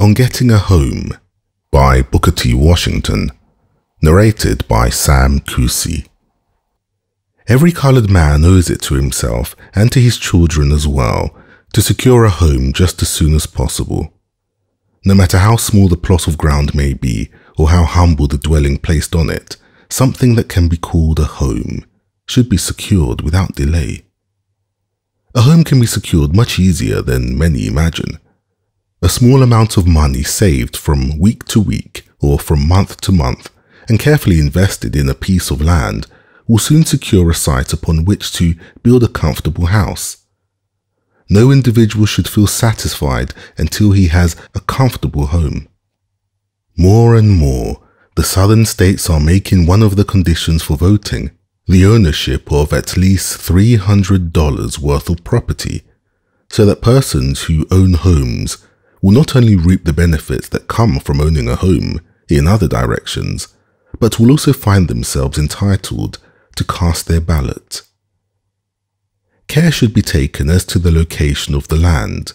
On Getting a Home by Booker T. Washington, narrated by Sam Kusi. Every coloured man owes it to himself and to his children as well to secure a home just as soon as possible. No matter how small the plot of ground may be or how humble the dwelling placed on it, something that can be called a home should be secured without delay. A home can be secured much easier than many imagine. A small amount of money saved from week to week or from month to month and carefully invested in a piece of land will soon secure a site upon which to build a comfortable house. No individual should feel satisfied until he has a comfortable home. More and more, the southern states are making one of the conditions for voting the ownership of at least $300 worth of property, so that persons who own homes will not only reap the benefits that come from owning a home in other directions, but will also find themselves entitled to cast their ballot. Care should be taken as to the location of the land.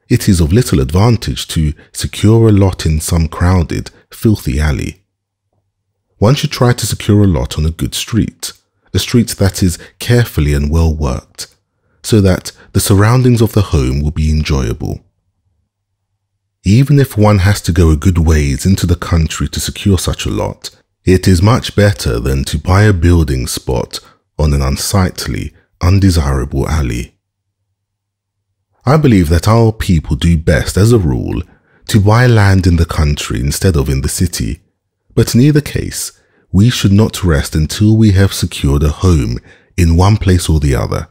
It is of little advantage to secure a lot in some crowded, filthy alley. One should try to secure a lot on a good street, a street that is carefully and well worked, so that the surroundings of the home will be enjoyable. Even if one has to go a good ways into the country to secure such a lot, it is much better than to buy a building spot on an unsightly, undesirable alley. I believe that our people do best, as a rule, to buy land in the country instead of in the city, but in either case, we should not rest until we have secured a home in one place or the other.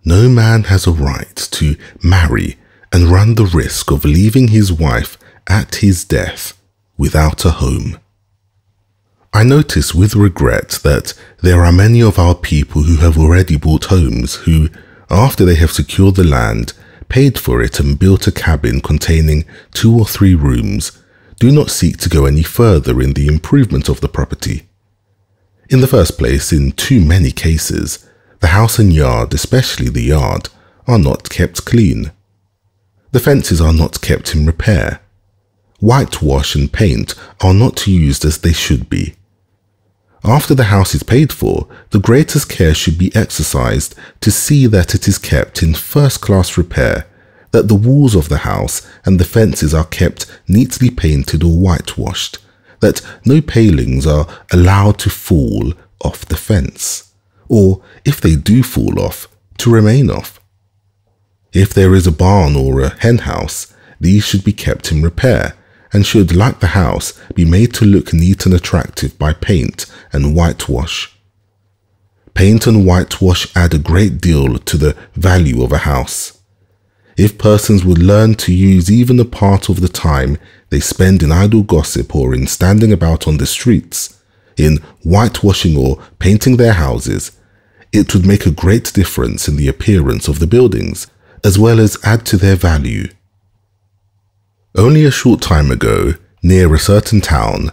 No man has a right to marry and run the risk of leaving his wife at his death without a home. I notice with regret that there are many of our people who have already bought homes who, after they have secured the land, paid for it and built a cabin containing 2 or 3 rooms, do not seek to go any further in the improvement of the property. In the first place, in too many cases, the house and yard, especially the yard, are not kept clean. The fences are not kept in repair. Whitewash and paint are not used as they should be. After the house is paid for, the greatest care should be exercised to see that it is kept in first-class repair, that the walls of the house and the fences are kept neatly painted or whitewashed, that no palings are allowed to fall off the fence, or, if they do fall off, to remain off. If there is a barn or a hen house, these should be kept in repair, and should, like the house, be made to look neat and attractive by paint and whitewash. Paint and whitewash add a great deal to the value of a house. If persons would learn to use even a part of the time they spend in idle gossip or in standing about on the streets, in whitewashing or painting their houses, it would make a great difference in the appearance of the buildings, as well as add to their value. Only a short time ago, near a certain town,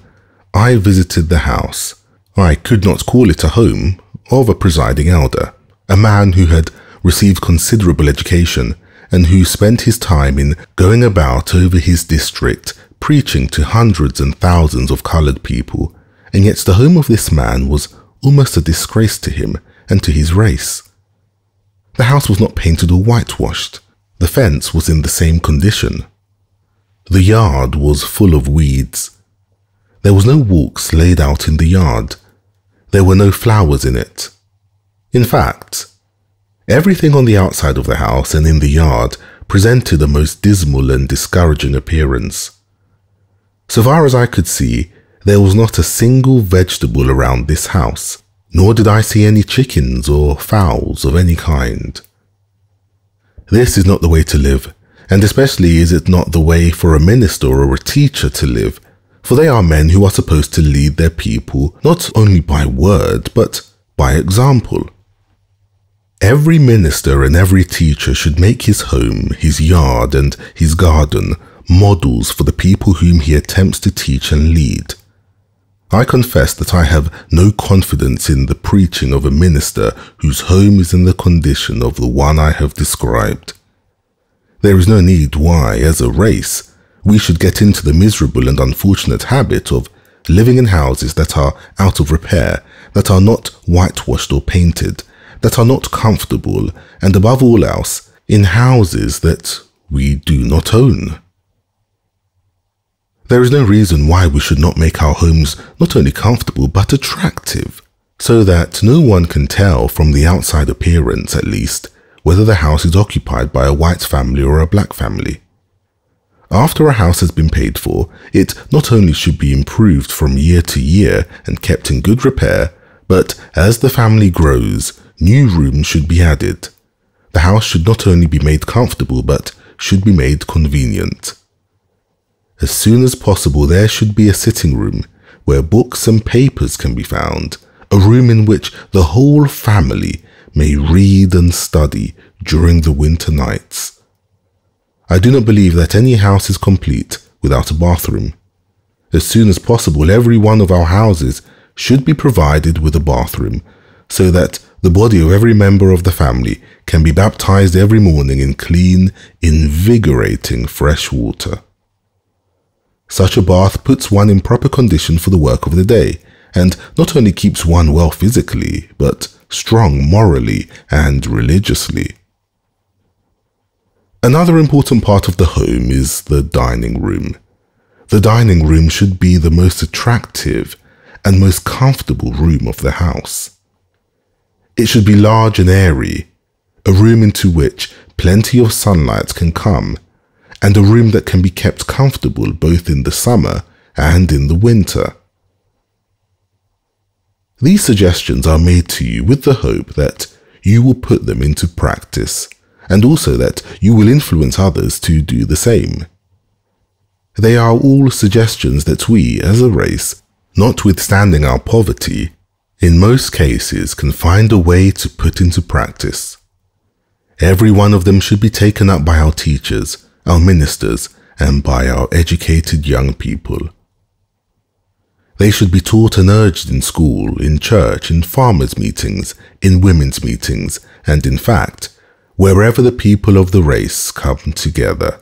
I visited the house, I could not call it a home, of a presiding elder, a man who had received considerable education and who spent his time in going about over his district preaching to hundreds and thousands of coloured people, and yet the home of this man was almost a disgrace to him and to his race. The house was not painted or whitewashed. The fence was in the same condition. The yard was full of weeds. There was no walks laid out in the yard. There were no flowers in it. In fact, everything on the outside of the house and in the yard presented a most dismal and discouraging appearance. So far as I could see, there was not a single vegetable around this house, nor did I see any chickens or fowls of any kind. This is not the way to live, and especially is it not the way for a minister or a teacher to live, for they are men who are supposed to lead their people not only by word, but by example. Every minister and every teacher should make his home, his yard, and his garden models for the people whom he attempts to teach and lead. I confess that I have no confidence in the preaching of a minister whose home is in the condition of the one I have described. There is no need why, as a race, we should get into the miserable and unfortunate habit of living in houses that are out of repair, that are not whitewashed or painted, that are not comfortable, and above all else, in houses that we do not own. There is no reason why we should not make our homes not only comfortable but attractive, so that no one can tell from the outside appearance at least whether the house is occupied by a white family or a black family. After a house has been paid for, it not only should be improved from year to year and kept in good repair, but as the family grows, new rooms should be added. The house should not only be made comfortable but should be made convenient. As soon as possible, there should be a sitting room where books and papers can be found, a room in which the whole family may read and study during the winter nights. I do not believe that any house is complete without a bathroom. As soon as possible, every one of our houses should be provided with a bathroom, so that the body of every member of the family can be baptized every morning in clean, invigorating fresh water. Such a bath puts one in proper condition for the work of the day, and not only keeps one well physically, but strong morally and religiously. Another important part of the home is the dining room. The dining room should be the most attractive and most comfortable room of the house. It should be large and airy, a room into which plenty of sunlight can come, and a room that can be kept comfortable both in the summer and in the winter. These suggestions are made to you with the hope that you will put them into practice, and also that you will influence others to do the same. They are all suggestions that we, as a race, notwithstanding our poverty, in most cases can find a way to put into practice. Every one of them should be taken up by our teachers, our ministers, and by our educated young people. They should be taught and urged in school, in church, in farmers' meetings, in women's meetings, and in fact, wherever the people of the race come together.